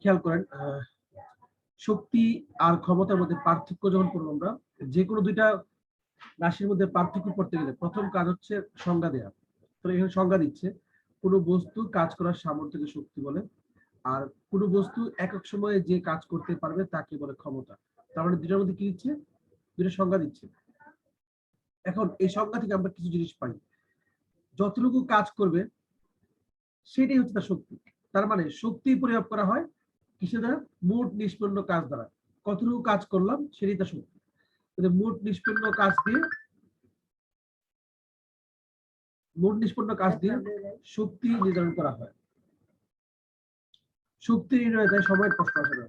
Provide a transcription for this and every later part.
খেয়াল করেন শক্তি আর ক্ষমতার মধ্যে পার্থক্য যখন করবো আমরা, যে কোনো দুইটা রাশির মধ্যে পার্থক্য করতে গেলে প্রথম কাজ হচ্ছে সংজ্ঞা দেয়া। তো এখানে সংজ্ঞা দিচ্ছে, কোনো বস্তু কাজ করার সামর্থ্যকে শক্তি বলে, আর কোনো বস্তু একক সময়ে যে কাজ করতে পারবে তাকে বলে ক্ষমতা। তার মানে দুটার মধ্যে কি দিচ্ছে, দুটো সংজ্ঞা দিচ্ছে। এখন এই সংজ্ঞা থেকে আমরা কিছু জিনিস পাই, যতটুকু কাজ করবে সেটাই হচ্ছে তার শক্তি। তার মানে শক্তি পরিমাপ করা হয় কিসের দ্বারা, মোট নিষ্পন্ন কাজ দ্বারা। কতটুকু কাজ করলাম সেটাই তার শক্তি। মোট নিষ্পন্ন কাজ দিয়ে শক্তি নির্ধারণ করা হয়। শক্তি নির্ণয়ে তাই সময়ের প্রশ্ন আসে না।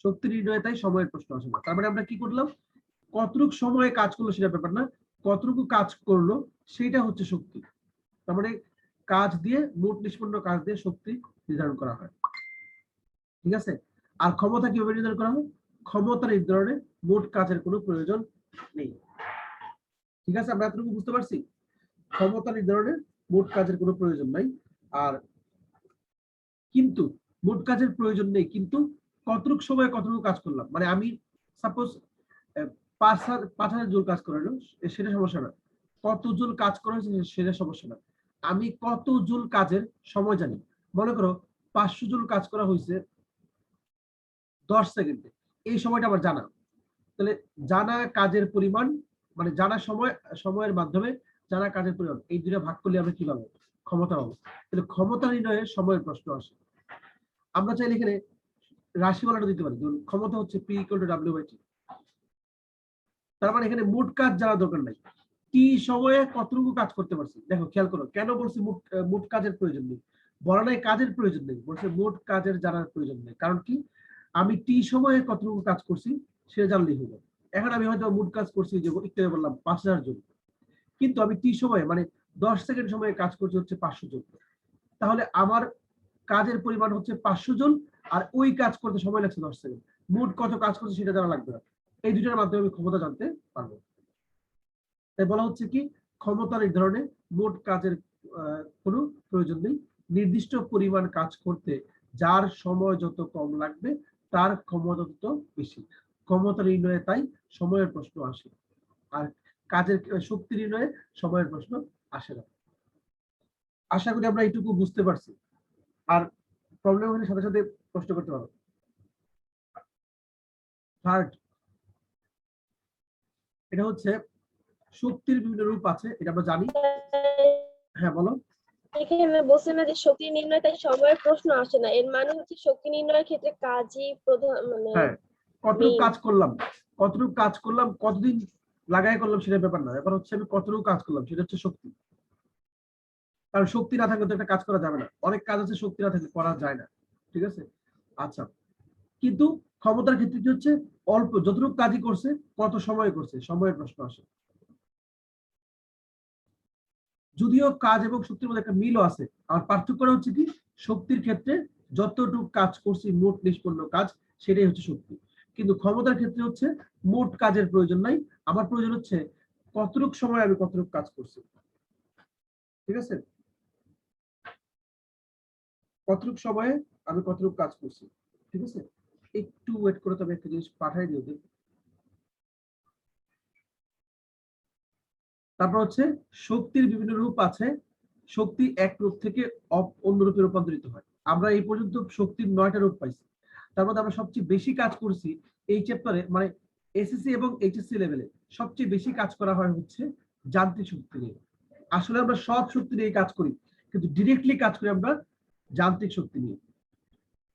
শক্তি নির্ণয়ে তাই সময়ের প্রশ্ন আসে না। তার মানে আমরা কি করলাম, কতটুকু সময়ে কাজ করলো সেটা ব্যাপার না, কতটুকু কাজ করলো সেটা হচ্ছে শক্তি। তার মানে কাজ দিয়ে, মোট নিষ্পন্ন কাজ দিয়ে শক্তি নির্ধারণ করা হয়। ঠিক আছে। আর ক্ষমতা কিভাবে নির্ধারণ করা হয়, ক্ষমতা নির্ধারণে মোট কাজের কোনো প্রয়োজন নেই। ঠিক আছে, আমরা এতটুকু বুঝতে পারছি। ক্ষমতা নির্ধারণে মোট কাজের কোনো প্রয়োজন নাই। আর কিন্তু মোট কাজের প্রয়োজন নেই, কিন্তু কতটুকু সময় কতটুকু কাজ করলাম, মানে আমি সাপোজ 5,000 জুল কাজ করালো সেটা সমস্যা না, কত জুল কাজ করা হয়েছে সেটা সমস্যা না, আমি কত জুল কাজের সময় জানি। মনে করো 500 জুল কাজ করা হয়েছে 10 সেকেন্ডে, এই সময়টা আমার জানা। তাহলে জানা কাজের পরিমাণ, মানে জানা সময়ের মাধ্যমে জানা কাজের পরিমাণ, এই দুটো ভাগ করলে আমরা কি পাবো, ক্ষমতা পাবো। তাহলে ক্ষমতা নির্ণয়ে সময়ের প্রশ্ন আসে। আমরা চাইলে এখানে রাশিমালাটা দিতে পারি, ধরুন ক্ষমতা হচ্ছে P = W/T। তার মানে এখানে মোট কাজ জানা দরকার নাই, টি সময়ে কতটুকু কাজ করতে পারছি। দেখো খেয়াল করো, কেন বলছি মোট কাজের প্রয়োজন নেই, বলা নাই কাজের প্রয়োজন নেই, বলছে মোট কাজের জানার প্রয়োজন নেই। কারণ কি, আমি টি সময়ে কতটুকু কাজ করছি সেটা জানলেই হলো। এখন আমি হয়তো মোট কাজ করছি, যে একটু বললাম 5,000 জন, কিন্তু আমি টি সময়ে মানে 10 সেকেন্ড সময়ে কাজ করছি হচ্ছে 500 জন। তাহলে আমার কাজের পরিমাণ হচ্ছে 500 জন, আর ওই কাজ করতে সময় লাগছে 10 সেকেন্ড। মোট কত কাজ করছে সেটা জানা লাগবে না, এই দুটোর মাধ্যমে আমি ক্ষমতা জানতে পারবো। তাই বলা হচ্ছে কি, ক্ষমতা নির্ধারণে মোট কাজের কোনো প্রয়োজন নেই। নির্দিষ্ট পরিমাণ কাজ করতে যার সময় যত কম লাগবে তার ক্ষমতা তত বেশি। ক্ষমতা নির্ণয়ে তাই সময়ের প্রশ্ন আসে, আর কাজের শক্তি নির্ণয়ে সময়ের প্রশ্ন আসে না। আশা করি আমরা এইটুকু বুঝতে পারছি। আর প্রবলেম হলে সাথে সাথে প্রশ্ন করতে পারো। থার্ড, এটা হচ্ছে শক্তির বিভিন্ন রূপ আছে, এটা আমরা জানি। হ্যাঁ বলো। এখানে বলছে না যে শক্তি নির্ণয় তাই সময়ের প্রশ্ন আসে না, এর মানে হচ্ছে শক্তি নির্ণয়ের ক্ষেত্রে কাজই প্রধান, মানে হ্যাঁ, কতটুকু কাজ করলাম কতদিন লাগাই করলাম সেটা ব্যাপার না, ব্যাপার হচ্ছে আমি কতটুকু কাজ করলাম সেটা হচ্ছে শক্তি। কারণ শক্তি না থাকলে তো একটা কাজ করা যাবে না, অনেক কাজ আছে শক্তি না থাকলে করা যায় না। ঠিক আছে। আচ্ছা, কিন্তু ক্ষমতার ক্ষেত্রে কি হচ্ছে, অল্প যতটুকু কাজই করছে কত সময় করছে, সময়ের প্রশ্ন আসে। যদিও কাজ এবং শক্তির মধ্যে একটা মিলও আছে, আর পার্থক্যটা হচ্ছে কি, শক্তির ক্ষেত্রে যতটুকু কাজ করছি মোট নিষ্পন্ন কাজ সেটাই হচ্ছে শক্তি। কিন্তু ক্ষমতার ক্ষেত্রে হচ্ছে মোট কাজের প্রয়োজন নাই, আমার প্রয়োজন হচ্ছে কতটুকু সময় আমি কতটুকু কাজ করছি। ঠিক আছে, কতটুকু সময়ে আমি কতটুকু কাজ করছি। ঠিক আছে, একটু ওয়েট করে, তবে একটা জিনিস পাঠাই দিও। তারপর হচ্ছে শক্তির বিভিন্ন রূপ আছে, শক্তি এক রূপ থেকে অন্য রূপে রূপান্তরিত হয়। আমরা এই পর্যন্ত শক্তির 9টা রূপ পাইছি। তার মধ্যে আমরা সবচেয়ে বেশি কাজ করছি এই চ্যাপ্টারে, মানে এসএসসি এবং এইচএসসি লেভেলে সবচেয়ে বেশি কাজ করা হয় হচ্ছে যান্ত্রিক শক্তি নিয়ে। আসলে আমরা সব শক্তি নিয়ে কাজ করি, কিন্তু ডিরেক্টলি কাজ করি আমরা যান্ত্রিক শক্তি নিয়ে।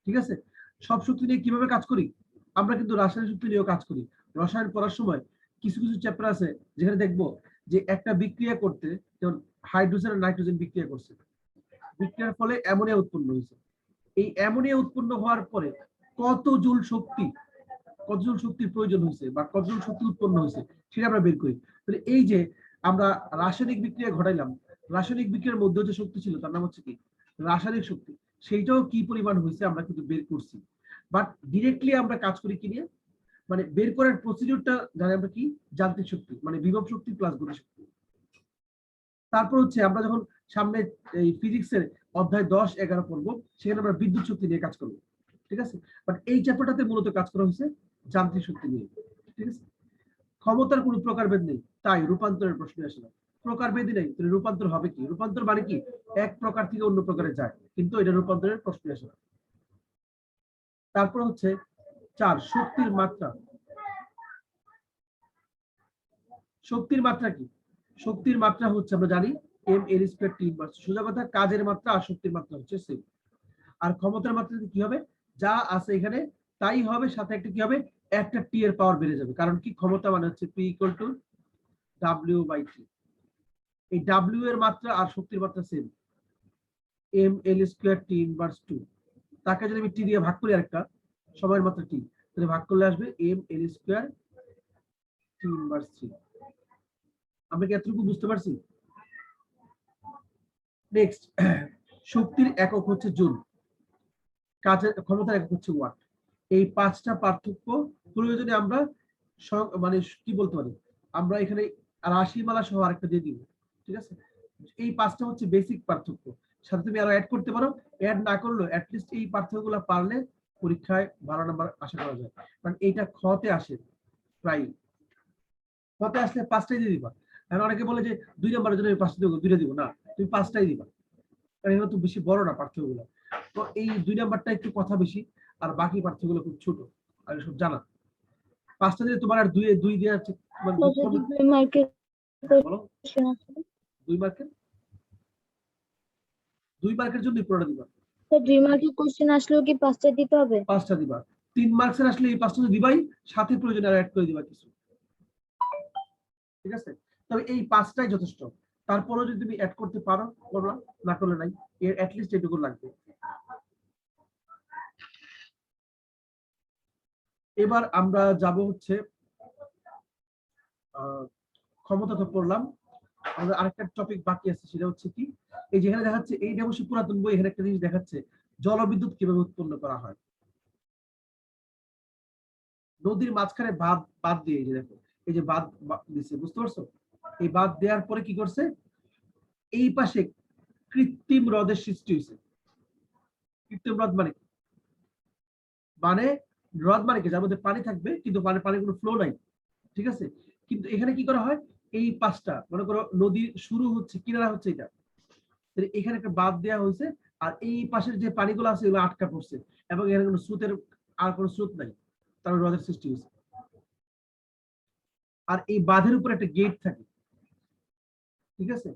ঠিক আছে, সব শক্তি নিয়ে কিভাবে কাজ করি, আমরা কিন্তু রাসায়নিক শক্তি নিয়েও কাজ করি। রসায়ন পড়ার সময় কিছু কিছু চ্যাপ্টার আছে যেখানে দেখবো যে একটা বিক্রিয়া করতে, যেমন হাইড্রোজেন আর নাইট্রোজেন বিক্রিয়া করছে, বিক্রিয়ার ফলে অ্যামোনিয়া উৎপন্ন হয়েছে। এই অ্যামোনিয়া উৎপন্ন হওয়ার পরে কত জুল শক্তির প্রয়োজন হয়েছে বা কত জুল শক্তি উৎপন্ন হয়েছে সেটা আমরা বের করি। তাহলে এই যে আমরা রাসায়নিক বিক্রিয়া ঘটাইলাম, রাসায়নিক বিক্রিয়ার মধ্যে যে শক্তি ছিল তার নাম হচ্ছে কি, রাসায়নিক শক্তি। সেইটাও কি পরিমাণ হয়েছে আমরা কিন্তু বের করছি। বাট ডিরেক্টলি আমরা কাজ করি কি নিয়ে, মানে বের করার প্রসিডিউরটা জানি আমরা কি, যান্ত্রিক শক্তি, মানে বিভব শক্তি প্লাস গতি শক্তি। তারপর হচ্ছে আমরা যখন সামনে এই ফিজিক্সের অধ্যায় 10-11 পড়বো, সেখানে আমরা বিদ্যুৎ শক্তি নিয়ে কাজ করবো। ঠিক আছে, বাট এই চ্যাপ্টারটাতে মূলত কাজ করা হয়েছে যান্ত্রিক শক্তি নিয়ে। ঠিক আছে, ক্ষমতার কোনো প্রকারভেদ নেই, তাই রূপান্তরের প্রশ্ন আসে না। প্রকারভেদই নেই, তাহলে রূপান্তর হবে কি? রূপান্তর মানে কি? এক প্রকার থেকে অন্য প্রকারে যায়, কিন্তু এটা রূপান্তরের প্রশ্ন আসে না। তারপর হচ্ছে 4, শক্তির মাত্রা। শক্তির মাত্রা কি? শক্তির মাত্রা হচ্ছে আমরা জানি mL² T ইনভার্স। সোজা কথা, কাজের মাত্রা আর শক্তির মাত্রা হচ্ছে সেম। আর ক্ষমতার মাত্রা কি হবে? যা আছে এখানে তাই হবে, সাথে একটা কি হবে? একটা টি এর পাওয়ার বেড়ে যাবে। কারণ কি? ক্ষমতা মানে হচ্ছে P = W/T। এই W এর মাত্রা আর শক্তির মাত্রা সেম, mL² T ইনভার্স 2। তাকে যদি আমি টি দিয়ে ভাগ করি আরেকটা সময়ের মাত্রা টি, তাহলে ভাগ করলে আসবে mL² T ইনভার্স 3। আমরা কি এতটুকু বুঝতে পারছি? নেক্সট, শক্তির একক হচ্ছে জুল, কাজের ক্ষমতার একক হচ্ছে ওয়াট। এই 5টা পার্থক্য প্রয়োজনে আমরা মানে কি বলতে পারি, আমরা এখানে রাশিমালা সহ আরেকটা দিয়ে দিব। ঠিক আছে, এই 5টা হচ্ছে বেসিক পার্থক্য, সাথে তুমি আরো অ্যাড করতে পারো। অ্যাড না করলেও অ্যাটলিস্ট এই পার্থক্যগুলো পারলে পরীক্ষায় ভালো নাম্বার আশা করা যায়। কারণ এইটা খতে আসে, প্রায় খতে আসলে 5টাই দিয়ে দিবা। কারণ অনেকে বলে যে 2 নাম্বারের জন্য আমি 5টা দেবো, 2টা দিব না, তুমি 5টাই দিবা, কারণ এগুলো তো বেশি বড় না পার্থক্যগুলো। তো এই 2 নাম্বারটা একটু কথা বেশি, আর বাকি পার্থক্যগুলো খুব ছোট আর সব জানা। 5টা দিলে তোমার আর 2 দেওয়া মানে বলো 2 মার্কের 2 মার্কের জন্য পুরোটা দিবা। তো 2 মার্কের কোশ্চেন আসলেও কি 5টা দিতে হবে? 5টা দিবা। 3 মার্কসের আসলে এই 5টা দিবাই, সাথে প্রয়োজনে আর অ্যাড করে দিবা কিছু। ঠিক আছে, তবে এই 5টাই যথেষ্ট। তারপরেও যদি তুমি অ্যাড করতে পারো করলা, না করলে নাই, এর অ্যাটলিস্ট এটুকু লাগবে। এবার আমরা যাব হচ্ছে ক্ষমতা তো পড়লাম, আমাদের আরেকটা টপিক বাকি আছে, সেটা হচ্ছে কি, এই যেখানে দেখাচ্ছে, এইটা অবশ্যই পুরাতন বই, এখানে একটা জিনিস দেখাচ্ছে জলবিদ্যুৎ কিভাবে উৎপন্ন করা হয়। নদীর মাঝখানে বাঁধ দিয়ে, এই যে দেখো, এই যে বাঁধ দিচ্ছে, বুঝতে পারছো? এই বাঁধ দেওয়ার পরে কি করছে, এই পাশে কৃত্রিম হ্রদের সৃষ্টি হয়েছে। কৃত্রিম হ্রদ মানে মানে হ্রদ মানে কি? যার মধ্যে পানি থাকবে, কিন্তু পানি কোনো ফ্লো নাই। ঠিক আছে, কিন্তু এখানে কি করা হয়, এই পাশটা মনে করো নদীর শুরু হচ্ছে, কিনারা হচ্ছে এটা, এখানে একটা বাঁধ দেওয়া হয়েছে, আর এই পাশের যে পানিগুলো আছে এগুলো আটকা পড়ছে, এবং এখানে কোনো স্রোতের আর কোনো স্রোত নাই, তার হ্রদের সৃষ্টি হয়েছে। আর এই বাঁধের উপর একটা গেট থাকে। ঠিক আছে,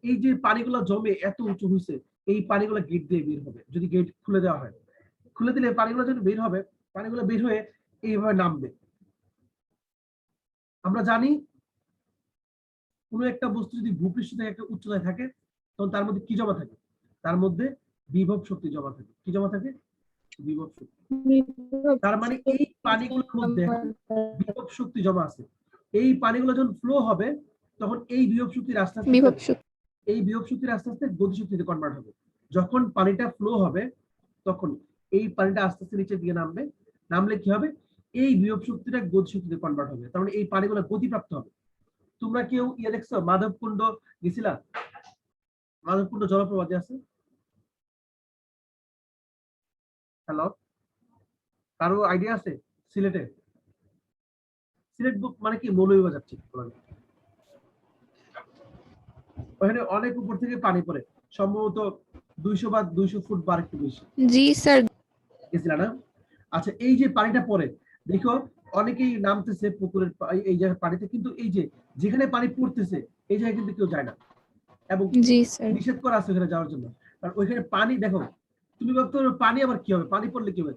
এই যে পানিগুলো জমে এত উঁচু হয়েছে, এই পানিগুলো গেট দিয়ে বের হবে, যদি গেট খুলে দেওয়া হয়। খুলে দিলে পানিগুলো যখন বের হবে, পানিগুলো বের হয়ে এইভাবে নামবে। আমরা জানি কোনো একটা বস্তু যদি ভূপৃষ্ঠ থেকে একটা উচ্চতায় থাকে, তখন তার মধ্যে কি জমা থাকে? তার মধ্যে বিভব শক্তি জমা থাকে। কি জমা থাকে? বিভব শক্তি। তার মানে এই পানিগুলোর মধ্যে বিভব শক্তি জমা আছে। এই পানিগুলো যখন ফ্লো হবে, তখন এই বিভব শক্তির আস্তে আস্তে গতিশক্তিতে কনভার্ট হবে। যখন পানিটা ফ্লো হবে, তখন এই পানিটা আস্তে আস্তে নিচের দিকে নামবে। নামলে কি হবে? এই বিভব শক্তিটা গতিশক্তিতে কনভার্ট হবে। তার মানে এই পানিগুলো গতিপ্রাপ্ত হবে। তোমরা কেউ দেখছো মাধবকুণ্ড গেছিলা? মাধবকুণ্ড জলপ্রপাত আছে। হ্যালো, কারো আইডিয়া আছে? সিলেটে, সিলেট মানে কি মৌলভীবাজার, ঠিক ওখানে অনেক উপর থেকে পানি পড়ে, সম্ভবত 200 বা 200 ফুট বা একটু বেশি। জি স্যার। গেছিলা না? আচ্ছা, এই যে পানিটা পড়ে, দেখো অনেকেই নামতেছে পুকুরের এই জায়গায় পানিতে, কিন্তু এই যে যেখানে পানি পড়তেছে এই জায়গায় কিন্তু কেউ যায় না, এবং জি স্যার। নিষেধ করা আছে ওখানে যাওয়ার জন্য। কারণ ওইখানে পানি দেখো, তুমি ভাবতো পানি আবার কি হবে, পানি পড়লে কি হবে,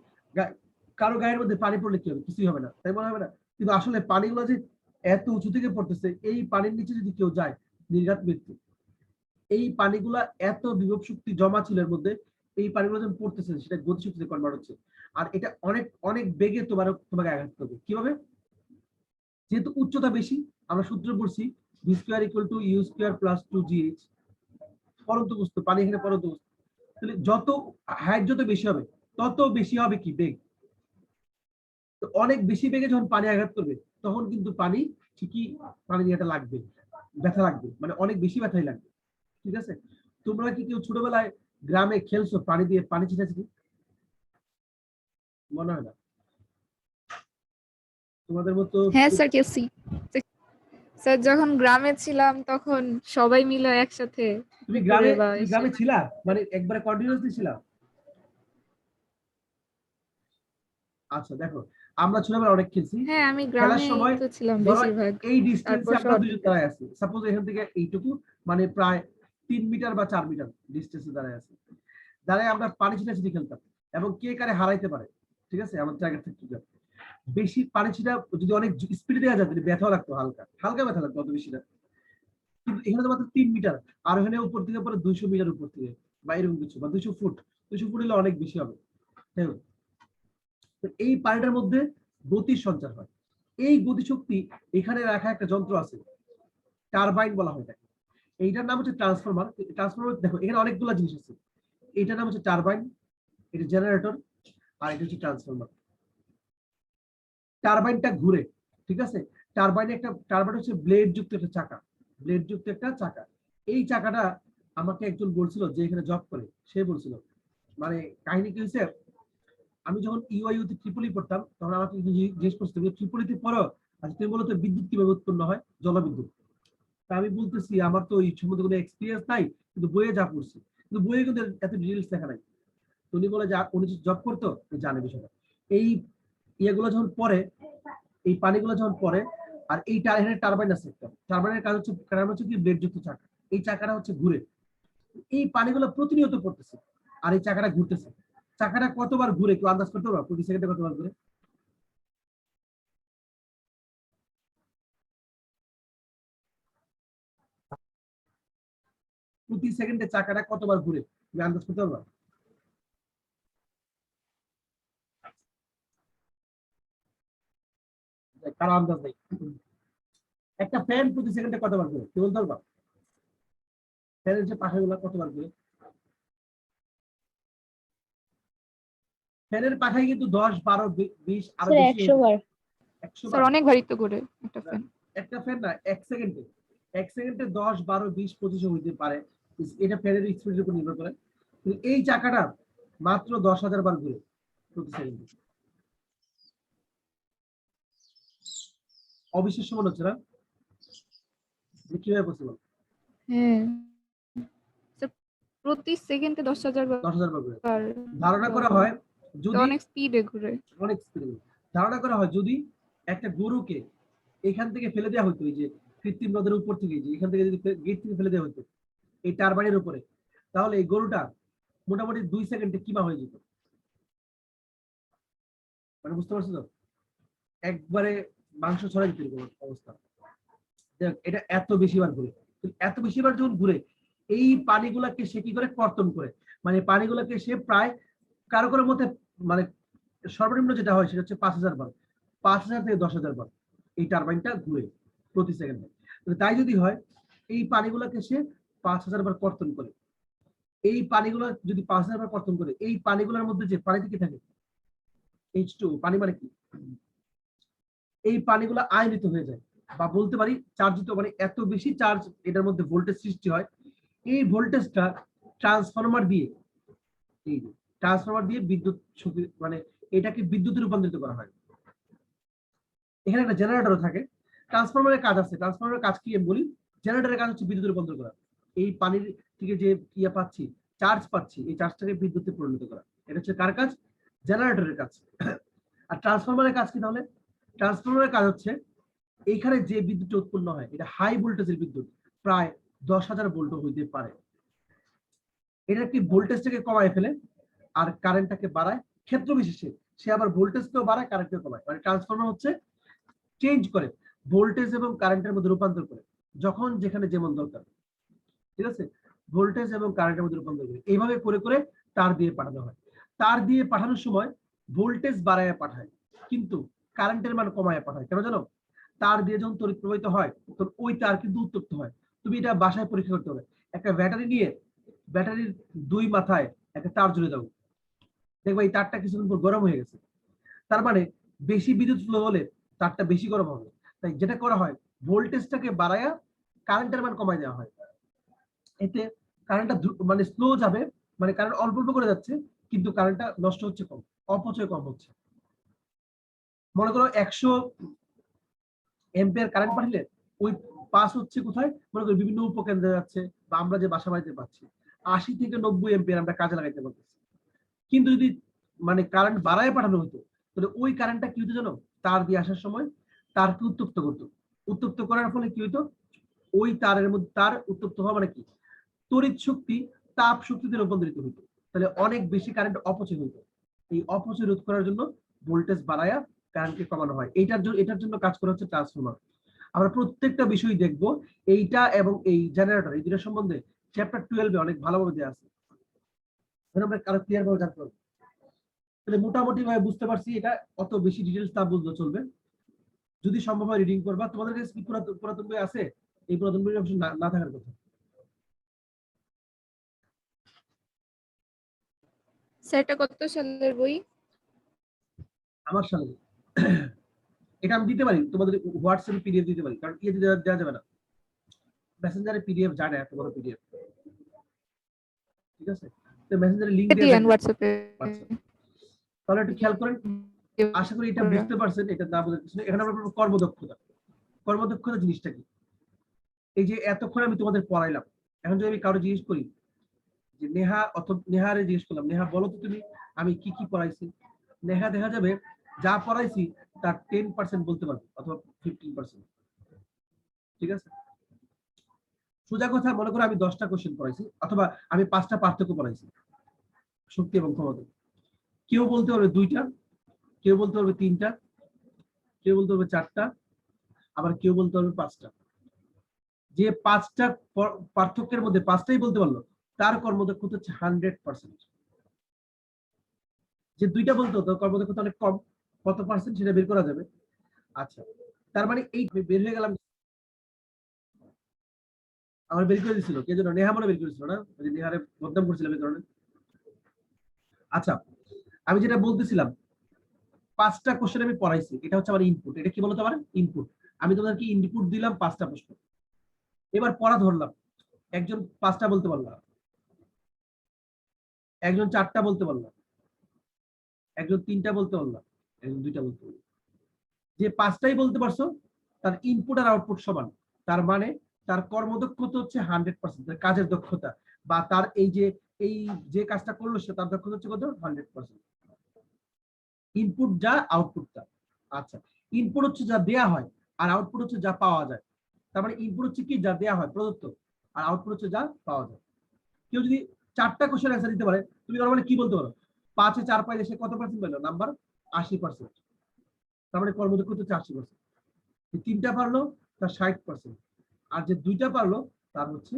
কারো গায়ের মধ্যে পানি পড়লে কি হবে? কিছুই হবে না, তাই মনে হবে না? কিন্তু আসলে পানিগুলো যে এত উঁচু থেকে পড়তেছে, এই পানির নিচে যদি কেউ যায়, নির্ঘাত মৃত্যু। এই পানিগুলা এত বিভব শক্তি জমা ছিল এর মধ্যে, এই পানিগুলো যখন পড়তেছে সেটা গতিশক্তিতে কনভার্ট হচ্ছে। আর এটা অনেক অনেক বেগে তোমাকে আঘাত করবে। কিভাবে? যেহেতু উচ্চতা বেশি, আমরা সূত্র পড়ছি v² = u² + 2gh। পরন্ত বস্তু, পানি এখানে পরন্ত বস্তু, তাহলে যত হাইট যত বেশি হবে, তত বেশি হবে কি বেগ। তো অনেক বেশি বেগে যখন পানি আঘাত করবে, তখন কিন্তু পানি ঠিকই পানি দিয়ে লাগবে, ব্যথা লাগবে, মানে অনেক বেশি ব্যথাই লাগবে। ঠিক আছে, তোমরা কি কেউ ছোটবেলায় গ্রামে খেলছো পানি দিয়ে পানি ছিটাছিটি? মনে হয় না তোমাদের মতো। হ্যাঁ স্যার গেছি স্যার, যখন গ্রামে ছিলাম তখন সবাই মিলে একসাথে তুমি পুকুরে বা তুমি এসে। গ্রামে ছিলা মানে একবারে কন্টিনিউয়াসলি ছিলা? আচ্ছা দেখো, আমরা ছোটবেলায় অনেক খেলছি। হ্যাঁ আমি খেলার গ্রামে সময় তো ছিলাম ধরো বেশিরভাগ, এই ডিস্টেন্সে তারপর আমরা শহর দুজন দাঁড়ায় আছি, সাপোজ এখান থেকে এইটুকু মানে প্রায় 3 মিটার বা 4 মিটার ডিস্টেন্সে দাঁড়ায় আছি, দাঁড়ায় আমরা পানি ছিটাছিটি খেলতাম এবং কে কারে হারাইতে পারে, ঠিক আছে, আমার জায়গা থেকে বেশি পানি ছিটা যদি অনেক স্পিডে দেওয়া যায় তাহলে ব্যথাও লাগতো, হালকা হালকা ব্যথা লাগতো, অত বেশি না। কিন্তু এখানে তো মাত্র 3 মিটার, আর ওখানে উপর থেকে পরে 200 মিটার উপর থেকে বা এরকম কিছু, বা 200 ফুট, 200 ফুট হলে অনেক বেশি হবে। হ্যাঁ, তো এই পানিটার মধ্যে গতির সঞ্চার হয়। এই গতিশক্তি এখানে রাখা একটা যন্ত্র আছে, টারবাইন বলা হয় এটাকে। এইটার নাম হচ্ছে ট্রান্সফরমার। ট্রান্সফরমার দেখো এখানে অনেকগুলো জিনিস আছে, এইটার নাম হচ্ছে টারবাইন, এটা জেনারেটর, আর এটা হচ্ছে ট্রান্সফরমার। টারবাইনটা ঘুরে, ঠিক আছে। টারবাইন হচ্ছে ব্লেড যুক্ত একটা চাকা, ব্লেড যুক্ত একটা চাকা। এই চাকাটা আমাকে একজন বলছিল যে এখানে জব করে, সে বলছিল মানে কাহিনী কি হয়েছে, আমি যখন ইউআইইউতে ট্রিপলি পড়তাম তখন আমাকে জিজ্ঞেস করছিল যে ট্রিপলিতে পড়ো, আচ্ছা তুমি বলো তো বিদ্যুৎ কিভাবে উৎপন্ন হয়, জলবিদ্যুৎ। তা আমি বলতেছি আমার তো এই সম্বন্ধে কোনো এক্সপিরিয়েন্স নাই, কিন্তু বইয়ে যা পড়ছি, কিন্তু বইয়ে কিন্তু এত ডিটেলস দেখা নাই। তো উনি বলে যে উনি জব করতো, জানে বিষয়টা। এই ইয়েগুলো যখন পড়ে, এই পানিগুলো যখন পড়ে, আর এই এখানে টারবাইন আছে একটা, টারবাইনের কাজ হচ্ছে কি ব্লেড যুক্ত চাকা, এই চাকাটা হচ্ছে ঘুরে, এই পানিগুলো প্রতিনিয়ত পড়তেছে আর এই চাকাটা ঘুরতেছে। চাকাটা কতবার ঘুরে কেউ আন্দাজ করতে পারবে? প্রতি সেকেন্ডে কতবার ঘুরে? প্রতি সেকেন্ডে চাকাটা কতবার ঘুরে তুমি আন্দাজ করতে পারবা? কারো আন্দাজ নেই। একটা ফ্যান প্রতি সেকেন্ডে কতবার ঘুরে কেউ বলতে পারবা? ফ্যানের যে পাখাগুলো কতবার ঘুরে? ফ্যানের পাখায় কিন্তু 10, 12, 20 আরো স্যার বেশি 100 বার। 100 স্যার বার। অনেক ভারিত করে একটা ফ্যান। একটা ফ্যান না, 1 সেকেন্ডে 10, 12, 20, 25 হইতে পারে, এটা ফ্যানের স্পিডের উপর নির্ভর করে। কিন্তু এই চাকাটা মাত্র 10,000 বার ঘুরে প্রতি সেকেন্ডে। অবিশ্বাস্য মনে হচ্ছে না? কিভাবে পসিবল? হ্যাঁ স্যার, প্রতি সেকেন্ডে 10,000 10,000 বার ঘুরে। বার ধারণা করা হয় তো যদি অনেক স্পিডে ঘুরে। অনেক স্পিডে, ধারণা করা হয় যদি একটা গরুকে এখান থেকে ফেলে দেওয়া হতো, এই যে কৃত্রিম নদের উপর থেকে, যে এখান থেকে যদি গেট থেকে ফেলে দেওয়া হতো এই টারবাইনের উপরে, তাহলে এই গরুটা মোটামুটি 2 সেকেন্ডে কিমা হয়ে যেত। মানে বুঝতে পারছো তো, একবারে মাংস ছড়াই দিতে এরকম অবস্থা। এটা এত বেশি বার ঘুরে, এত বেশি বার যখন ঘুরে, এই পানিগুলাকে সে কি করে কর্তন করে, মানে পানিগুলাকে সে প্রায় কারো কারোর মধ্যে মানে সর্বনিম্ন যেটা হয় সেটা হচ্ছে 5,000 বার, 5,000 থেকে 10,000 বার এই টারবাইনটা ঘুরে প্রতি সেকেন্ডে। তাই যদি হয় এই পানিগুলাকে সে 5,000 বার কর্তন করে, এই পানিগুলো যদি 5,000 বার কর্তন করে, এই পানিগুলোর মধ্যে যে পানি থেকে থাকে H2, পানি মানে কি, এই পানিগুলো আয়নিত হয়ে যায়, বা বলতে পারি চার্জিত, মানে এত বেশি চার্জ এটার মধ্যে ভোল্টেজ সৃষ্টি হয়। এই ভোল্টেজটা ট্রান্সফরমার দিয়ে, এই ট্রান্সফরমার দিয়ে বিদ্যুৎ মানে এটাকে বিদ্যুতে রূপান্তরিত করা হয়। এখানে একটা জেনারেটর থাকে। ট্রান্সফরমারের কাজ আছে, ট্রান্সফরমারের কাজ কি আমি বলি, জেনারেটরের কাজ হচ্ছে বিদ্যুতে রূপান্তর করা। এই পানির থেকে যে ইয়া পাচ্ছি, চার্জ পাচ্ছি, এই চার্জটাকে বিদ্যুতে পরিণত করা, এটা হচ্ছে কার কাজ? জেনারেটরের কাজ। আর ট্রান্সফরমারের কাজ কি তাহলে? ট্রান্সফরমারের কাজ হচ্ছে এইখানে যে বিদ্যুৎ উৎপন্ন হয় এটা হাই ভোল্টেজের বিদ্যুৎ, প্রায় 10,000 ভোল্ট হইতে পারে। এটা কি ভোল্টেজটাকে কমায় ফেলে আর কারেন্টটাকে বাড়ায় ক্ষেত্র বিশেষে, সে আবার ভোল্টেজকেও বাড়ায় কারেন্টকেও কমায়। মানে ট্রান্সফরমার হচ্ছে চেঞ্জ করে, ভোল্টেজ এবং কারেন্টের মধ্যে রূপান্তর করে যখন যেখানে যেমন দরকার, ঠিক আছে, ভোল্টেজ এবং কারেন্টের মধ্যে রূপান্তর করে। এইভাবে করে করে তার দিয়ে পাঠানো হয়। তার দিয়ে পাঠানোর সময় ভোল্টেজ বাড়ায় পাঠায় কিন্তু কারেন্টের মান কমায় পাঠায়, কেন জানো? তার দিয়ে যখন তড়িৎ প্রবাহিত হয় তখন ওই তার কিন্তু উত্তপ্ত হয়। তুমি এটা বাসায় পরীক্ষা করতে হবে, একটা ব্যাটারি নিয়ে ব্যাটারির 2 মাথায় একটা তার জুড়ে দাও, দেখবে এই তারটা কিছুক্ষণ পর গরম হয়ে গেছে। তার মানে বেশি বিদ্যুৎ ফ্লো হলে তারটা বেশি গরম হবে। তাই যেটা করা হয় ভোল্টেজটাকে বাড়ায়া কারেন্টের মান কমায় দেওয়া হয়, এতে কারেন্টটা মানে স্লো যাবে মানে কারেন্ট অল্প অল্প করে যাচ্ছে কিন্তু কারেন্টটা নষ্ট হচ্ছে কম, অপচয় কম হচ্ছে। মনে করো 100 এম্পিয়ার কারেন্ট পাঠালে ওই পাস হচ্ছে কোথায়, মনে করো বিভিন্ন উপকেন্দ্রে যাচ্ছে, বা আমরা যে বাসা বাড়িতে পাচ্ছি 80 থেকে 90 এম্পিয়ার আমরা কাজে লাগাইতে পারতেছি। কিন্তু যদি মানে কারেন্ট বাড়ায় পাঠানো হতো তাহলে ওই কারেন্টটা কি হতো জানো, তার দিয়ে আসার সময় তারকে উত্তপ্ত করতো। উত্তপ্ত করার ফলে কি হতো, ওই তারের মধ্যে তার উত্তপ্ত হওয়া মানে কি, তড়িৎ শক্তি তাপ শক্তিতে রূপান্তরিত হতো, তাহলে অনেক বেশি কারেন্ট অপচয় হতো। এই অপচয় রোধ করার জন্য ভোল্টেজ বাড়ায়া কারেন্টকে কমানো হয়। এটার জন্য কাজ করা হচ্ছে ট্রান্সফরমার। আমরা প্রত্যেকটা বিষয় দেখবো, এইটা এবং এই জেনারেটর, এই দুটোর সম্বন্ধে চ্যাপ্টার 12 অনেক ভালোভাবে দেওয়া আছে, আমরা আরো ক্লিয়ার ভাবে জানতে পারবো। তাহলে মোটামুটি ভাবে বুঝতে পারছি, এটা অত বেশি ডিটেলস না বুঝলে চলবে, যদি সম্ভব হয় রিডিং করবা। তোমাদের কাছে কি পুরাতন বই আছে? এই পুরাতন বই অবশ্য না থাকার কথা। স্যার এটা কত সালের বই? আমার সামনে এটা আমি দিতে পারি, তোমাদের হোয়াটসঅ্যাপে পিডিএফ দিতে পারি, কারণ ইয়ে দেওয়া যাবে না, মেসেঞ্জারে পিডিএফ যায় না, এত বড় পিডিএফ। ঠিক আছে, তো মেসেঞ্জারে লিংক দিয়ে দিয়েন হোয়াটসঅ্যাপে। তাহলে একটু খেয়াল করেন। আশা করি এটা বুঝতে পারছেন, এটা না বুঝতে পারছেন। এখানে আমরা কর্মদক্ষতা, কর্মদক্ষতা জিনিসটা কি, এই যে এতক্ষণ আমি তোমাদের পড়াইলাম, এখন যদি আমি কারো জিজ্ঞেস করি যে নেহা অথবা নেহারে জিজ্ঞেস করলাম, নেহা বলো তো তুমি আমি কি কি পড়াইছি, নেহা দেখা যাবে যা পড়াইছি তার 10% বলতে পারবে অথবা 15%। ঠিক আছে, সোজা কথা, মনে করো আমি 10টা কোশ্চেন পড়াইছি অথবা আমি 5টা পার্থক্য পড়াইছি শক্তি এবং ক্ষমতা। কেউ বলতে পারবে 2টা, কেউ বলতে পারবে 3টা, কেউ বলতে পারবে 4টা, আবার কেউ বলতে পারবে 5টা। যে 5টা পার্থক্যের মধ্যে 5টাই বলতে পারলো, তার কর্মদক্ষতা হচ্ছে 100%। যে 2টা বলতো তার কর্মদক্ষতা অনেক কম, কত পার্সেন্ট সেটা বের করা যাবে। আচ্ছা, তার মানে এই বের হয়ে গেলাম, আমার বের করে দিছিল কে যেন, নেহা মনে বের করেছিল না, নেহারে বদনাম করছিলাম এই কারণে। আচ্ছা, আমি যেটা বলতেছিলাম, 5টা কোশ্চেন আমি পড়াইছি, এটা হচ্ছে আমার ইনপুট। এটা কি বলতো আমার ইনপুট, আমি তোমাদেরকে ইনপুট দিলাম 5টা প্রশ্ন, এবার পড়া ধরলাম। একজন 5টা বলতে পারলো, একজন 4টা বলতে পারলো, একজন 3টা বলতে পারলো, একজন 2টা বলতে পারলো। যে 5টাই বলতে পারছো তার ইনপুট আর আউটপুট সমান, তার মানে তার কর্মদক্ষতা হচ্ছে 100%, তার কাজের দক্ষতা বা তার এই যে কাজটা করলো সে তার দক্ষতা হচ্ছে কত, 100%। ইনপুট যা আউটপুট তা। আচ্ছা, ইনপুট হচ্ছে যা দেয়া হয় আর আউটপুট হচ্ছে যা পাওয়া যায়। তার মানে ইনপুট হচ্ছে কি, যা দেয়া হয় প্রদত্ত, আর আউটপুট হচ্ছে যা পাওয়া যায়। কেউ যদি 4টা কোশ্চেন অ্যান্সার দিতে পারে, তুমি নরমালি কি বলতে পারো, 5-এ 4 পাইলে সে কত পার্সেন্ট পেলো নাম্বার, 80%। তার মানে কর্মদক্ষতা হচ্ছে 80%। 3টা পারলো তার 60%, আর যে 2টা পারলো তার হচ্ছে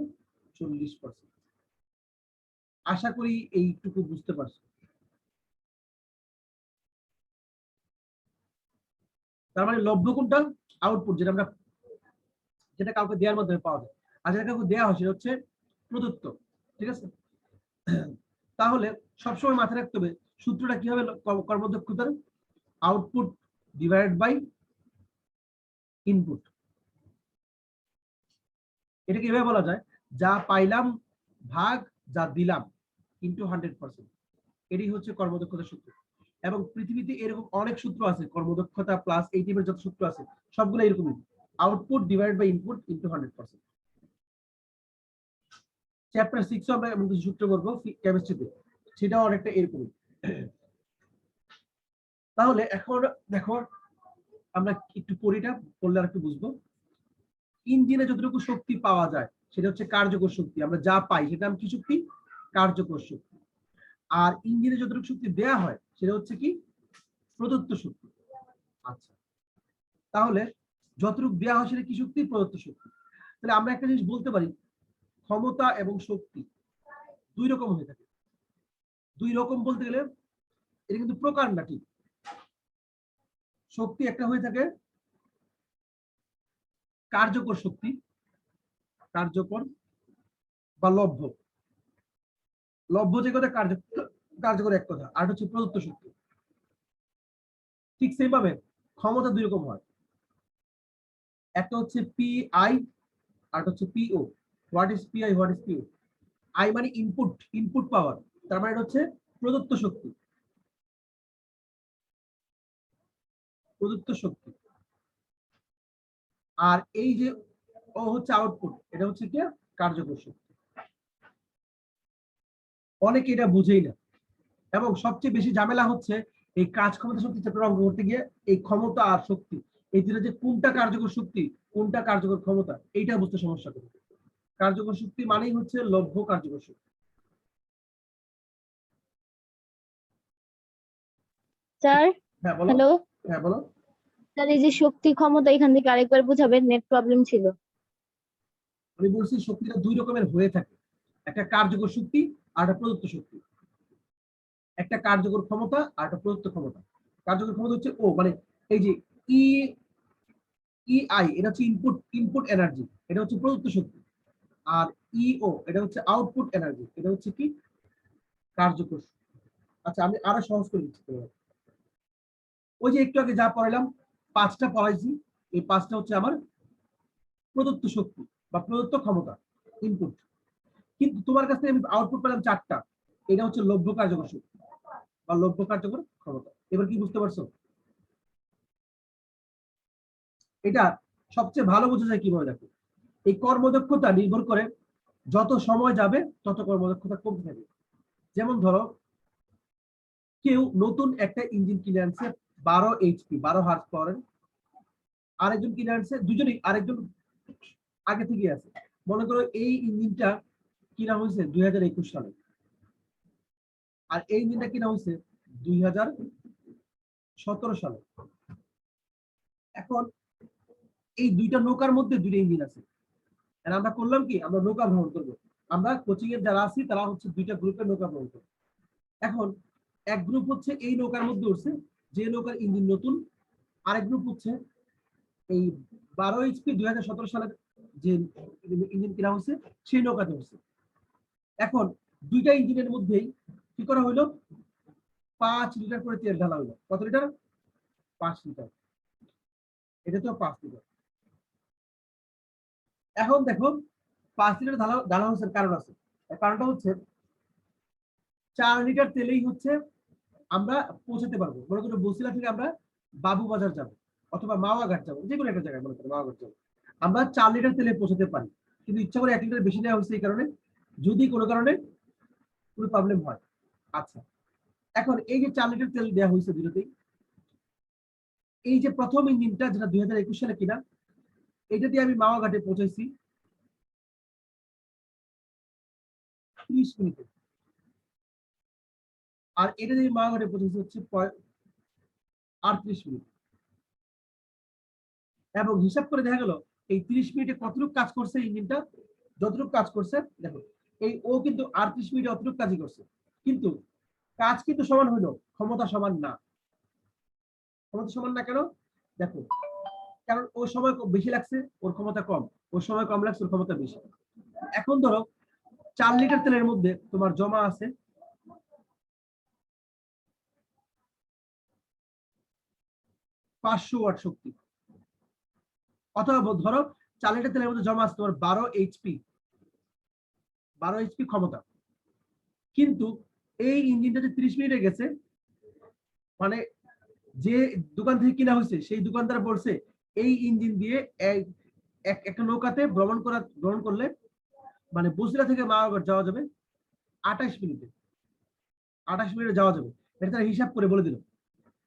40%। আশা করি এইটুকু বুঝতে পারছো। তার মানে লব্ধ কোনটা, আউটপুট, যেটা কাউকে দেওয়ার মাধ্যমে পাওয়া যায়, আর যেটা কাউকে দেওয়া হয় সেটা হচ্ছে প্রদত্ত। ঠিক আছে, তাহলে সবসময় মাথায় রাখতে হবে সূত্রটা কি হবে কর্মদক্ষতার, আউটপুট ডিভাইডেড বাই ইনপুট। এটা কিভাবে বলা যায়, যা পাইলাম ভাগ যা দিলাম ইনটু 100%। এটাই হচ্ছে কর্মদক্ষতার সূত্র। এবং পৃথিবীতে এরকম অনেক সূত্র আছে, কর্মদক্ষতা প্লাস এই টাইপের যত সূত্র আছে সবগুলো এরকমই, output divide by input into 100%। Chapter 6 আমরা এমন কিছু সূত্র করবো কেমিস্ট্রিতে, সেটাও অনেকটা এরকমই। তাহলে এখন দেখো আমরা একটু পরিটা পড়লে আর একটু বুঝবো। ইঞ্জিনে যতটুকু শক্তি পাওয়া যায় সেটা হচ্ছে কার্যকর শক্তি, আমরা যা পাই সেটা কি শক্তি, কার্যকর শক্তি। আর ইঞ্জিনে যতটুকু শক্তি দেয়া হয় সেটা হচ্ছে কি, প্রদত্ত শক্তি। আচ্ছা, তাহলে যতটুকু দেয়া হয় সেটা কি শক্তি, প্রদত্ত শক্তি। তাহলে আমরা একটা জিনিস বলতে পারি, ক্ষমতা এবং শক্তি 2 রকম হয়ে থাকে। 2 রকম বলতে গেলে এটা কিন্তু প্রকার না, ঠিক। শক্তি একটা হয়ে থাকে কার্যকর শক্তি, কার্যকর বা লভ্য। লভ্য যে কথা, কার্যকর এক কথা, আর হচ্ছে প্রদত্ত শক্তি। ঠিক সেম ভাবে ক্ষমতা 2 রকম হয়, একটা হচ্ছে পিআই আর হচ্ছে PO. What is PI, what is PO? I মানে ইনপুট, ইনপুট পাওয়ার, তার মানে এটা হচ্ছে প্রদত্ত শক্তি, প্রদত্ত শক্তি। আর এই যে ও হচ্ছে আউটপুট, এটা হচ্ছে কি কার্যকর শক্তি। অনেকে এটা বুঝেই না, এবং সবচেয়ে বেশি ঝামেলা হচ্ছে এই কাজ ক্ষমতা শক্তি চ্যাপ্টার অঙ্ক করতে গিয়ে এই ক্ষমতা আর শক্তি, এই দুটো যে কোনটা কার্যকর শক্তি কোনটা কার্যকর ক্ষমতা এইটা বুঝতে সমস্যা করে। কার্যকর শক্তি মানেই হচ্ছে লভ্য কার্যকর শক্তি। স্যার, হ্যাঁ বলো। হ্যালো হ্যাঁ বলো। স্যার, এই যে শক্তি ক্ষমতা এখান থেকে আরেকবার বুঝাবেন, নেট প্রবলেম ছিল। আমি বলছি শক্তিটা দুই রকমের হয়ে থাকে, একটা কার্যকর শক্তি আর একটা প্রদত্ত শক্তি। একটা কার্যকর ক্ষমতা আর একটা প্রদত্ত ক্ষমতা। কার্যকর ক্ষমতা হচ্ছে ও মানে এই যে ই ইআই, এটা হচ্ছে ইনপুট, ইনপুট এনার্জি, এটা হচ্ছে প্রদত্ত শক্তি। আর ইও এটা হচ্ছে আউটপুট এনার্জি, এটা হচ্ছে কি কার্যকর শক্তি। আচ্ছা আমি আরো সহজ করে দিচ্ছি তোমাদের। ওই যে একটু আগে যা পড়াইলাম, 5টা পড়াইছি, এই 5টা হচ্ছে আমার প্রদত্ত শক্তি বা প্রদত্ত ক্ষমতা, ইনপুট। কিন্তু তোমার কাছে আমি আউটপুট পেলাম 4টা, এটা হচ্ছে লভ্য কার্যকর শক্তি বা লভ্য কার্যকর ক্ষমতা। এবার কি বুঝতে পারছো? এটা সবচেয়ে ভালো বোঝা যায় কিভাবে, দেখো এই কর্মদক্ষতা নির্ভর করে যত সময় যাবে তত কর্মদক্ষতা কমতে থাকবে। যেমন ধরো কেউ নতুন একটা ইঞ্জিন কিনে আনছে 12 এইচপি, 12 হার্স পাওয়ারের, আরেকজন কিনে আনছে, দুজনেই আরেকজন আগে থেকে আছে। মনে করো এই ইঞ্জিনটা কিনা হয়েছে 2021 সালে, আর এই ইঞ্জিনটা কিনা হয়েছে 2017 সালে। এখন এই দুইটা নৌকার মধ্যে দুইটা ইঞ্জিন আছে, আর আমরা করলাম কি, আমরা নৌকা ভ্রমণ করবো। আমরা কোচিং এর যারা আছি তারা হচ্ছে দুইটা গ্রুপের নৌকা ভ্রমণ করবো। এখন এক গ্রুপ হচ্ছে এই নৌকার মধ্যে উঠছে যে নৌকার ইঞ্জিন নতুন, আরেক গ্রুপ হচ্ছে এই 12 এইচপি 2017 সালের যে ইঞ্জিন কিনা হচ্ছে সেই নৌকাতে উঠছে। এখন দুইটা ইঞ্জিনের মধ্যেই কি করা হইলো, 5 লিটার করে তেল ঢালা হইলো। কত লিটার? 5 লিটার। এটা তো 5 লিটার। এখন দেখো 5 লিটার ঢালা ঢালা হচ্ছে, কারণ আছে। কারণটা হচ্ছে 4 লিটার তেলেই হচ্ছে আমরা পৌঁছাতে পারবো। মনে করো বসিলা থেকে আমরা বাবুবাজার যাব অথবা মাওয়াঘাট যাবো, যে কোনো একটা জায়গায়, মনে করো মাওয়াঘাট যাবো, আমরা 4 লিটার তেলে পৌঁছাতে পারি। কিন্তু ইচ্ছা করে 1 লিটার বেশি নেওয়া হচ্ছে এই কারণে, যদি কোনো কারণে কোনো প্রবলেম হয়। আচ্ছা এখন এই যে 4 লিটার তেল দেওয়া হয়েছে দুটোতেই, এই যে প্রথম ইঞ্জিনটা যেটা 2021 সালে কিনা, এটা দিয়ে আমি মাওয়াঘাটে পৌঁছাইছি 30 মিনিটে, আর এটা দিয়ে মাওয়াঘাটে পৌঁছাইছি হচ্ছে 38 মিনিট। এবং হিসাব করে দেখা গেল এই 30 মিনিটে কতটুকু কাজ করছে ইঞ্জিনটা, যতটুকু কাজ করছে দেখো এই ও কিন্তু 38 মিনিটে অতটুকু কাজই করছে, কিন্তু কাজ কিন্তু সমান হইলো, ক্ষমতা সমান না। ক্ষমতা সমান না কেন? দেখো কারণ ওর সময় বেশি লাগছে, ওর ক্ষমতা কম, ওর সময় কম লাগছে, ওর ক্ষমতা বেশি। এখন ধরো 4 লিটার তেলের মধ্যে তোমার জমা আছে 500 ওয়াট শক্তি, অথবা ধরো 4 লিটার তেলের মধ্যে জমা আছে তোমার 12 এইচপি, 12 এইচপি ক্ষমতা। কিন্তু এই ইঞ্জিনটা যে 30 মিনিটে গেছে, মানে যে দোকান থেকে কিনা হয়েছে সেই দোকানদার বলছে এই ইঞ্জিন দিয়ে একটা নৌকাতে ভ্রমণ করলে মানে বসিলা থেকে মাওয়াঘাট যাওয়া যাবে 28 মিনিটে, 28 মিনিটে যাওয়া যাবে। এটা তারা হিসাব করে বলে দিল,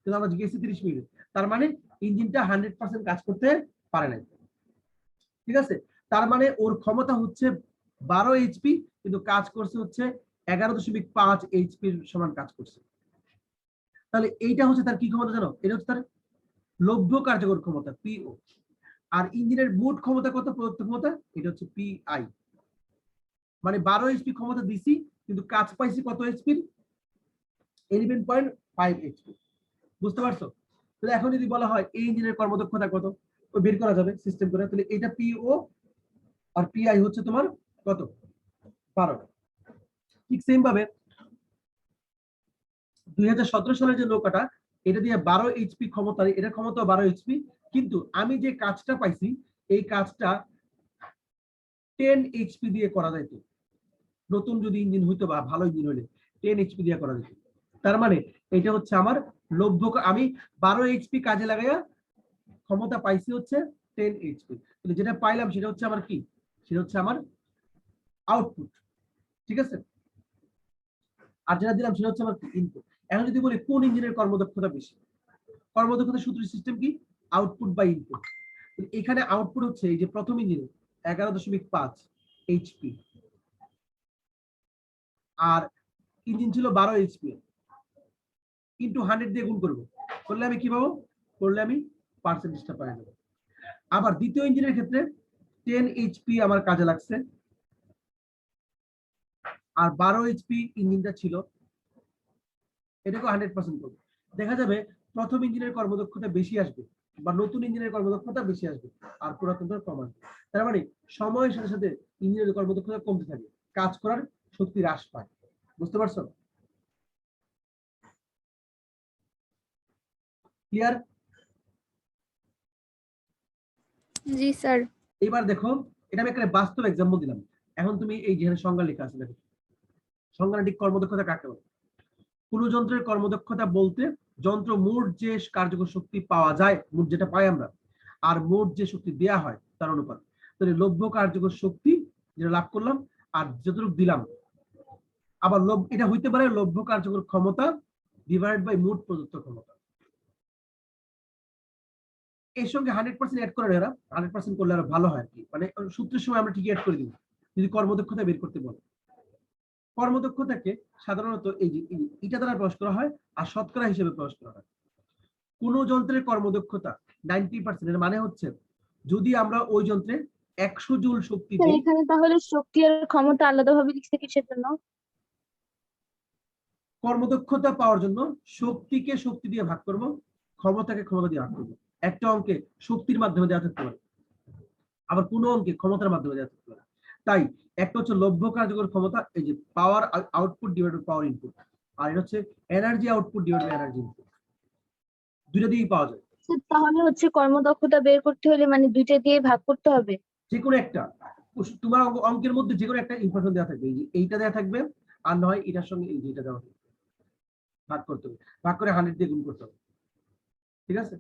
কিন্তু আমরা গেছি 30 মিনিটে। তার মানে ইঞ্জিনটা 100% কাজ করতে পারে নাই। ঠিক আছে, তার মানে ওর ক্ষমতা হচ্ছে 12 এইচপি, কিন্তু কাজ করছে হচ্ছে 11.5 এইচপির সমান কাজ করছে। তাহলে এইটা হচ্ছে তার কি ক্ষমতা জানো? এটা হচ্ছে তার লভ্য কার্যকর ক্ষমতা, পিও। আর ইঞ্জিনের মোট ক্ষমতা কত, প্রদত্ত ক্ষমতা? এটা হচ্ছে পিআই। মানে 12 এইচপি ক্ষমতা দিছি, কিন্তু কাজ পাইছি কত এইচপির? 11.5 এইচপি। বুঝতে পারছো? তাহলে এখন যদি বলা হয় এই ইঞ্জিনের কর্মদক্ষতা কত, তো বের করা যাবে সিস্টেম করে। তাহলে এটা পিও আর পিআই হচ্ছে তোমার কত? 12। ঠিক সেম ভাবে 2017 সালের যে নৌকাটা, এটা দিয়ে 12 এইচপি ক্ষমতা, এটার ক্ষমতা 12 এইচপি, কিন্তু আমি যে কাজটা পাইছি এই কাজটা 10 এইচপি দিয়ে করা যাইতো। নতুন যদি ইঞ্জিন হইতো বা ভালো ইঞ্জিন হলে 10 এইচপি দিয়ে করা যেত। তার মানে এটা হচ্ছে আমার লভ্য, আমি 12 এইচপি কাজে লাগাইয়া ক্ষমতা পাইছি হচ্ছে 10 এইচপি, কিন্তু যেটা পাইলাম সেটা হচ্ছে আমার কি, সেটা হচ্ছে আমার আউটপুট। ঠিক আছে, আর যেটা দিলাম সেটা হচ্ছে আমার ইনপুট। এখন যদি বলি কোন ইঞ্জিনের কর্মদক্ষতা বেশি, কর্মদক্ষতা সূত্র সিস্টেম কি, আউটপুট বাই ইনপুট। এখানে আউটপুট হচ্ছে এই যে প্রথম ইঞ্জিনে 11.5 এইচপি, আর ইঞ্জিন ছিল 12 এইচপি, ইনটু 100 দিয়ে গুণ করবো, করলে আমি কি পাবো, করলে আমি পার্সেন্টেজটা পাই যাবো। আবার দ্বিতীয় ইঞ্জিনের ক্ষেত্রে 10 এইচপি আমার কাজে লাগছে, আর 12 এইচপি ইঞ্জিনটা ছিল, এটাকে 100% করবো। দেখা যাবে প্রথম ইঞ্জিনের কর্মদক্ষতা বেশি আসবে, বা নতুন ইঞ্জিনের কর্মদক্ষতা বেশি আসবে, আর পুরাতনটার কম আসবে। তার মানে সময়ের সাথে সাথে ইঞ্জিনের কর্মদক্ষতা কমতে থাকে, কাজ করার শক্তি হ্রাস পায়। বুঝতে পারছো? ক্লিয়ার? জি স্যার। এবার দেখো, এটা আমি একটা বাস্তব এক্সাম্পল দিলাম। এখন তুমি এই যেখানে সংজ্ঞা লেখা আছে দেখো, সংজ্ঞানাটিক কর্মদক্ষতা কাকে বলে? কোন যন্ত্রের কর্মদক্ষতা বলতে যন্ত্র মোট যে কার্যকর শক্তি পাওয়া যায়, মোট যেটা পাই আমরা, আর মোট যে শক্তি দেয়া হয় তার অনুপাত। তাহলে লভ্য কার্যকর শক্তি যেটা লাভ করলাম আর যতটুকু দিলাম, আবার এটা হইতে পারে লভ্য কার্যকর ক্ষমতা ডিভাইড বাই মোট প্রদত্ত ক্ষমতা। এর সঙ্গে 100% অ্যাড করে এরা 100% করলে আরো ভালো হয় আর কি, মানে সূত্রের সময় আমরা ঠিকই অ্যাড করে দিব যদি কর্মদক্ষতা বের করতে বলে। কর্মদক্ষতাকে সাধারণত এই যে এটা দ্বারা প্রকাশ করা হয়, আর শতকরা হিসেবে প্রকাশ করা হয়। কোন যন্ত্রের কর্মদক্ষতা 90%, এর মানে হচ্ছে যদি আমরা ওই যন্ত্রে 100 জুল শক্তি স্যার দিই, এখানে তাহলে শক্তি আর ক্ষমতা আলাদাভাবে লিখছে কিসের জন্য? কর্মদক্ষতা পাওয়ার জন্য শক্তিকে শক্তি দিয়ে ভাগ করব, ক্ষমতাকে ক্ষমতা দিয়ে ভাগ করব। একটা অঙ্কে শক্তির মাধ্যমে দেওয়া থাকতে পারে, আবার কোন অঙ্কে ক্ষমতার মাধ্যমে দেওয়া থাকতে পারে। তাই একটা হচ্ছে লভ্য কার্যকর ক্ষমতা, এই যে power output divide by power input, আর এটা হচ্ছে energy output divide by energy input, দুইটা দিয়েই পাওয়া যায়। স্যার তাহলে হচ্ছে কর্মদক্ষতা বের করতে হলে মানে দুইটা দিয়ে ভাগ করতে হবে? যে কোনো একটা, তোমার অঙ্কের মধ্যে যে কোনো একটা ইনফরমেশন দেওয়া থাকবে, এই যে এইটা দেওয়া থাকবে, আর নয় এটার সঙ্গে এই যে এটা দেওয়া থাকবে, ভাগ করতে হবে, ভাগ করে 100 দিয়ে গুণ করতে হবে। ঠিক আছে,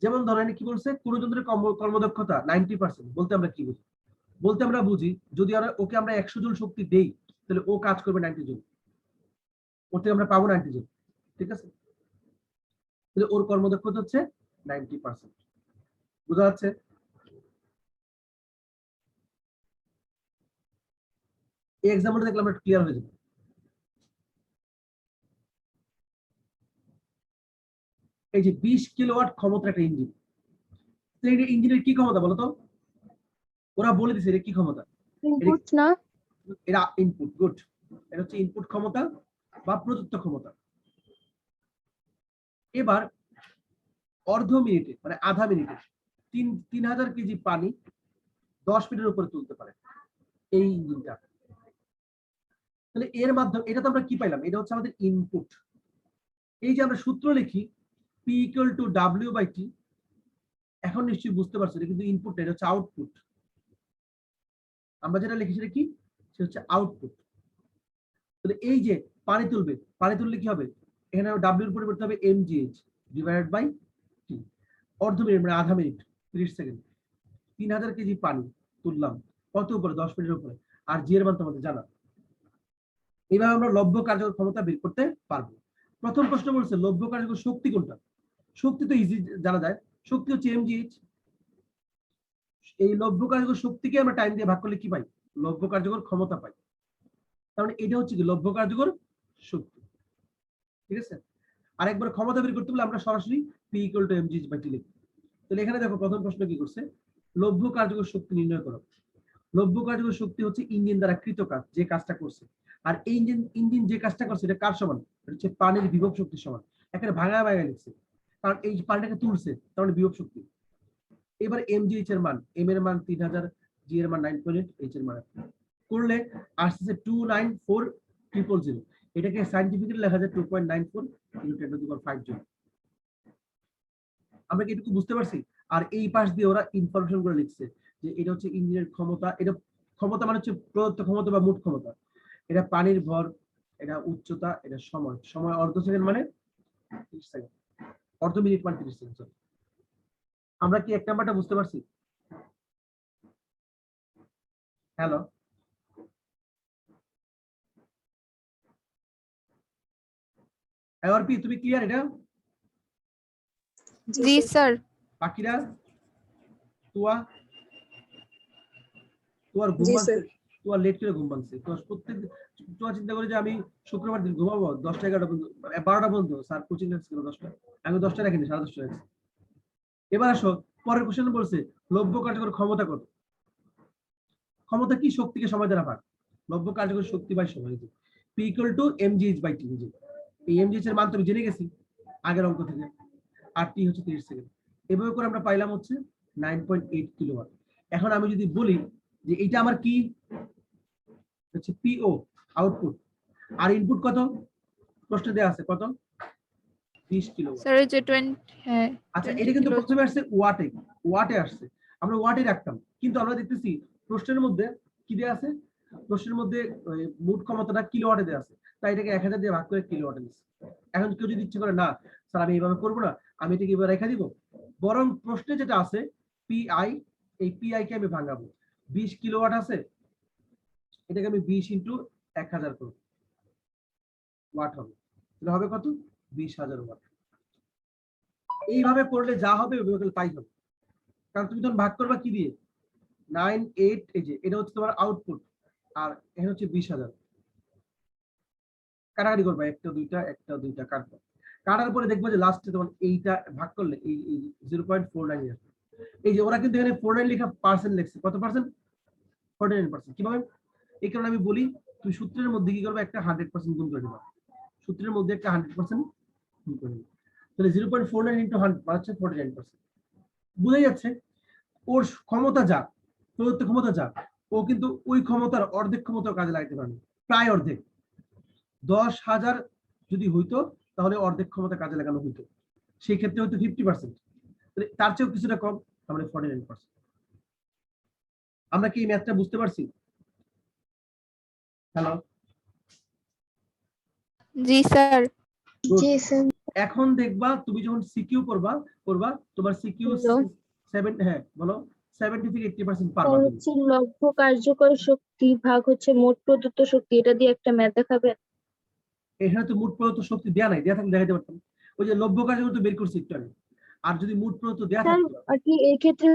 যেমন ধরেন কি বলছে, কোন যন্ত্রের কর্মদক্ষতা 90% বলতে আমরা কি বুঝি, বলতে আমরা বুঝি যদি ওকে আমরা 100 জুল শক্তি দেই, তাহলে ও কাজ করবে 90 জুল, ওর থেকে আমরা পাবো 90 জুল। ঠিক আছে, তাহলে ওর কর্মদক্ষতা হচ্ছে 90%। বোঝা যাচ্ছে? এই এক্সাম্পলটা দেখলে আমরা ক্লিয়ার হয়ে যাবে। এই যে 20 কিলোওয়াট ক্ষমতার একটা ইঞ্জিন, ইঞ্জিনের কি ক্ষমতা বলতো? ওরা বলে দিছে এটা কি ক্ষমতা, ইনপুট না? এটা ইনপুট। গুড, এটা হচ্ছে ইনপুট ক্ষমতা বা প্রদত্ত ক্ষমতা। এবার অর্ধ মিনিটে মানে আধা মিনিটে 3000 কেজি পানি 10 ফিটের উপরে তুলতে পারে এই ইঞ্জিনটা। তাহলে এর মাধ্যমে এটা তো আমরা কি পাইলাম, এটা হচ্ছে আমাদের ইনপুট। এই যে আমরা সূত্র লিখি P = W/T, এখন নিশ্চয়ই বুঝতে পারছো এটা কিন্তু ইনপুট, এটা হচ্ছে আউটপুট। আমরা যেটা লিখি সেটা কি, সেটা হচ্ছে আউটপুট। তাহলে এই যে পানি তুলবে, পানি তুললে কি হবে, এখানে W এর পরিবর্তে হবে mgh ডিভাইডেড বাই T। অর্ধ মিনিট মানে আধা মিনিট 30 সেকেন্ড, 3000 কেজি পানি তুললাম কত উপরে, 10 ফিটের উপরে, আর জি এর মান তোমাদের জানা। এইভাবে আমরা লভ্য কার্যকর ক্ষমতা বের করতে পারবো। প্রথম প্রশ্ন বলছে লভ্য কার্যকর শক্তি কোনটা, শক্তি তো ইজি জানা যায়, শক্তি হচ্ছে mgh। এই লভ্য কার্যকর শক্তিকে আমরা টাইম দিয়ে ভাগ করলে কি পাই, লভ্য কার্যকর ক্ষমতা পাই। তার মানে এটা হচ্ছে কি লভ্য কার্যকর শক্তি। ঠিক আছে, আরেকবার ক্ষমতা বের করতে হলে আমরা সরাসরি P = mgh/T লিখব। তাহলে এখানে দেখো প্রথম প্রশ্ন কি করছে, লভ্য কার্যকর শক্তি নির্ণয় করো। লভ্য কার্যকর শক্তি হচ্ছে ইঞ্জিন দ্বারা কৃত কাজ, যে কাজটা করছে। আর এই ইঞ্জিন যে কাজটা করছে এটা কার সমান, এটা হচ্ছে পানির বিভব শক্তির সমান। এখানে ভাঙা ভাঙা লিখছে, কারণ এই পানিটাকে তুলছে, তার মানে বিভব শক্তি। এবার mgh এর মান, m এর মান 3000, g এর মান 9.8, h এর মান করলে আসছে 294,000। এটাকে সায়েন্টিফিক্যালি লেখা যায় 2.94 × 10⁵ জুল। আমরা কি এটুকু বুঝতে পারছি? আর এই পাশ দিয়ে ওরা ইনফরমেশন করে লিখছে যে এটা হচ্ছে ইঞ্জিনের ক্ষমতা, এটা ক্ষমতা মানে হচ্ছে প্রদত্ত ক্ষমতা বা মোট ক্ষমতা। এটা পানির ভর, এটা উচ্চতা, এটা সময়। সময় অর্ধ সেকেন্ড মানে 30 সেকেন্ড, অর্ধ মিনিট মানে 30 সেকেন্ড। sorry। আমরা কি এক নাম্বারটা বুঝতে পারছি? হ্যালো, এআরপি তুমি ক্লিয়ার এটা? জি স্যার। বাকিরা তুয়া তোমার ঘুম জি ভাঙছে, স্যার। তোমার লেট করে ঘুম ভাঙছে, তোমার প্রত্যেক তোমার চিন্তা করে যে আমি শুক্রবার দিন ঘুমাবো 10টা 11টা পর্যন্ত, 12টা পর্যন্ত। স্যার কোচিং রাখছিল 10টা, আমি 10টা রাখিনি, 10:30 রাখছি। এবার আসো, পরের কোশ্চেন বলছে লব্য কার্যকর ক্ষমতা কত। ক্ষমতা কি? শক্তিকে সময় দ্বারা ভাগ। লব্য কার্যকর শক্তি বাই সময়, P equal to mgh by T. এই mgh এর মান তো আমি জেনে গেছি আগের অঙ্ক থেকে, আর টি হচ্ছে 30 সেকেন্ড। এভাবে করে আমরা পাইলাম হচ্ছে 9.8 কিলোওয়াট। এখন আমি যদি বলি যে এটা আমার কি হচ্ছে পিও আউটপুট, আর ইনপুট কত প্রশ্নে দেওয়া আছে, কত? 20 কিলোওয়াট। স্যার এই যে 20, হ্যাঁ আচ্ছা, 20 এটা কিন্তু কিলো। প্রথমে আসছে ওয়াটে, ওয়াটে আসছে, আমরা ওয়াটে রাখতাম, কিন্তু আমরা দেখতেছি প্রশ্নের মধ্যে কি দেওয়া আছে, প্রশ্নের মধ্যে মোট ক্ষমতাটা কিলোওয়াটে দেওয়া আছে, তাই এটাকে 1000 দিয়ে ভাগ করে কিলোওয়াটে দিচ্ছে। এখন কেউ যদি ইচ্ছে করে না স্যার আমি এইভাবে করবো না, আমি এটাকে এবার রেখে দিব, বরং প্রশ্নে যেটা আছে পিআই, এই পিআই কে আমি ভাঙাবো। 20 কিলোওয়াট আছে, এটাকে আমি 20 ইন্টু 1000 করবো, ওয়াট হবে, তাহলে হবে কত? 20,000 ওয়াট। এইভাবে করলে যা হবে ওইভাবে করলে তাই হবে, কারণ তুমি তখন ভাগ করবা কি দিয়ে? 9.8, এই যে এটা হচ্ছে তোমার আউটপুট, আর এখানে হচ্ছে 20,000। কাটাকাটি করবা, একটা দুইটা কাটবা, কাটার পরে দেখবো যে লাস্টে তোমার এইটা ভাগ করলে এই 0.49 আসবে। এই যে ওরা কিন্তু এখানে 49 লেখা পার্সেন্ট লিখছে, কত পার্সেন্ট? 49%। কিভাবে? এই কারণে আমি বলি তুমি সূত্রের মধ্যে কি করবে, একটা 100% গুণ করে দিবা, সূত্রের মধ্যে একটা 100% গুণ করে দিবা, তাহলে 0.49 ইন্টু 100 মানে হচ্ছে 49%। বুঝা যাচ্ছে? ওর ক্ষমতা যা, প্রদত্ত ক্ষমতা যা, ও কিন্তু ওই ক্ষমতার অর্ধেক ক্ষমতা কাজে লাগাতে পারে, প্রায় অর্ধেক। 10,000 যদি হইতো তাহলে অর্ধেক ক্ষমতা কাজে লাগানো হইতো, সেই ক্ষেত্রে হয়তো 50%, তার চেয়েও কিছুটা কম, তাহলে 49%। আমরা কি এই ম্যাথটা বুঝতে পারছি? হ্যালো, জি স্যার। জি স্যার। এখন দেখবা তুমি যখন সিকিউ করবা করবা তোমার সিকিউ Hello? 7, হ্যাঁ বলো, 70 থেকে 80% পারবা স্যার তুমি। হচ্ছে লব্ধ কার্যকর শক্তি ভাগ হচ্ছে মোট প্রদত্ত শক্তি, এটা দিয়ে একটা ম্যাথ দেখাবেন? এখানে তো মোট প্রদত্ত শক্তি দেয়া নাই, দেয়া থাকলে দেখাতে পারতাম, ওই যে লব্য কার্যকর তো বের করছি একটু আগে। আর যদি মোট প্রদত্ত দেয়া স্যার থাকতো, আর কি এই ক্ষেত্রে